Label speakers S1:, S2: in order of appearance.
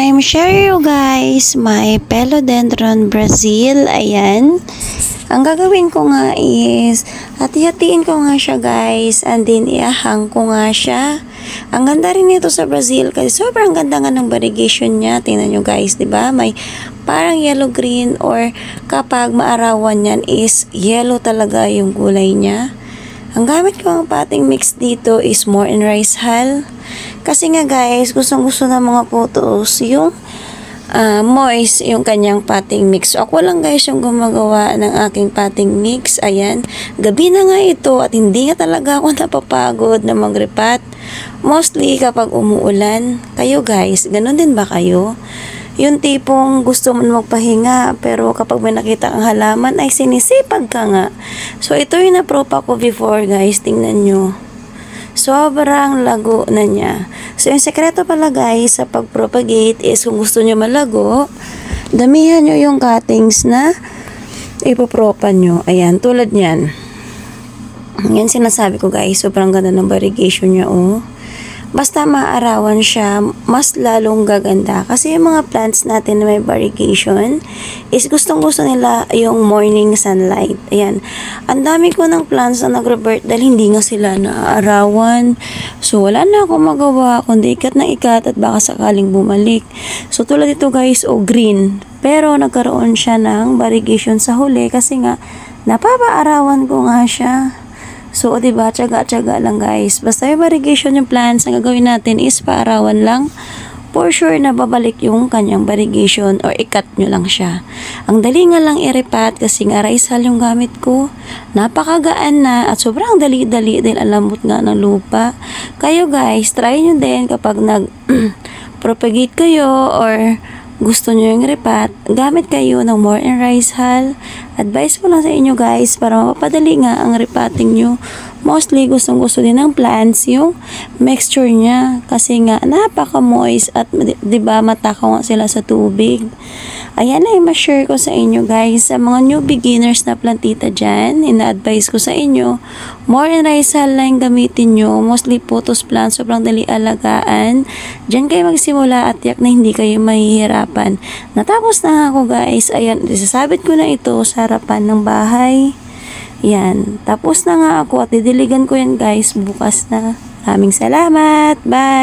S1: time, share you guys my Philodendron Brazil. Ayan. Ang gagawin ko nga is, hati-hatiin ko nga siya guys, and then iahang ko nga siya. Ang ganda rin nito sa Brazil kasi sobrang ganda nga ng variegation niya. Tingnan nyo guys, diba? May parang yellow-green or kapag maarawan yan is yellow talaga yung gulay niya. Ang gamit ko ang potting mix dito is more in rice hull. Kasi nga guys, gustong-gusto ng mga photos yung moist yung kanyang potting mix. So, ako lang guys yung gumagawa ng aking potting mix. Ayan. Gabi na nga ito at hindi nga talaga ako napapagod na magripat. Mostly kapag umuulan. Kayo guys, ganun din ba kayo? Yung tipong gusto mo magpahinga pero kapag may nakita ang halaman ay sinisipag ka nga. So, ito yung napropa ko before guys. Tingnan nyo. Sobrang lago na niya. So, yung sekreto pala guys sa pag-propagate is kung gusto nyo malago, damihan nyo yung cuttings na ipopropa nyo. Ayan, tulad nyan. Yan sinasabi ko guys, sobrang ganda ng variegation niya oh. Basta maarawan siya, mas lalong gaganda. Kasi yung mga plants natin na may variegation is gustong-gusto nila yung morning sunlight. Ayan. Ang dami ko ng plants na nag-revert dahil hindi nga sila naaarawan. So, wala na akong magawa kundi ikat na ikat at baka sakaling bumalik. So, tulad ito guys, green. Pero nagkaroon siya ng variegation sa huli kasi nga napapaarawan ko nga siya. So, diba, tiyaga-tiyaga lang guys. Basta yung variegation yung plants, ang gagawin natin is paarawan lang. For sure na babalik yung kanyang variegation or ikat nyo lang siya. Ang dali nga lang i-repat kasi nga rice hull yung gamit ko. Napakagaan na at sobrang dali-dali dahil alambot nga ng lupa. Kayo guys, try nyo din kapag nag-propagate kayo or gusto nyo yung repat, gamit kayo ng more in rice hull. Advice ko lang sa inyo guys para mapapadali nga ang repotting nyo. Mostly gustong-gusto din ng plants yung mixture niya kasi nga napaka-moist at diba matakaw nga sila sa tubig. Ayan na yung ma-share ko sa inyo guys. Sa mga new beginners na plantita dyan, ina-advise ko sa inyo, more in rice hull lang gamitin nyo. Mostly photos plants, sobrang dali alagaan. Dyan kayo magsimula at yak na hindi kayo mahihirapan. Natapos na ako guys. Ayan, isasabit ko na ito sa harapan ng bahay. Yan. Tapos na nga ako at didiligan ko yan guys bukas na. Maraming salamat. Bye!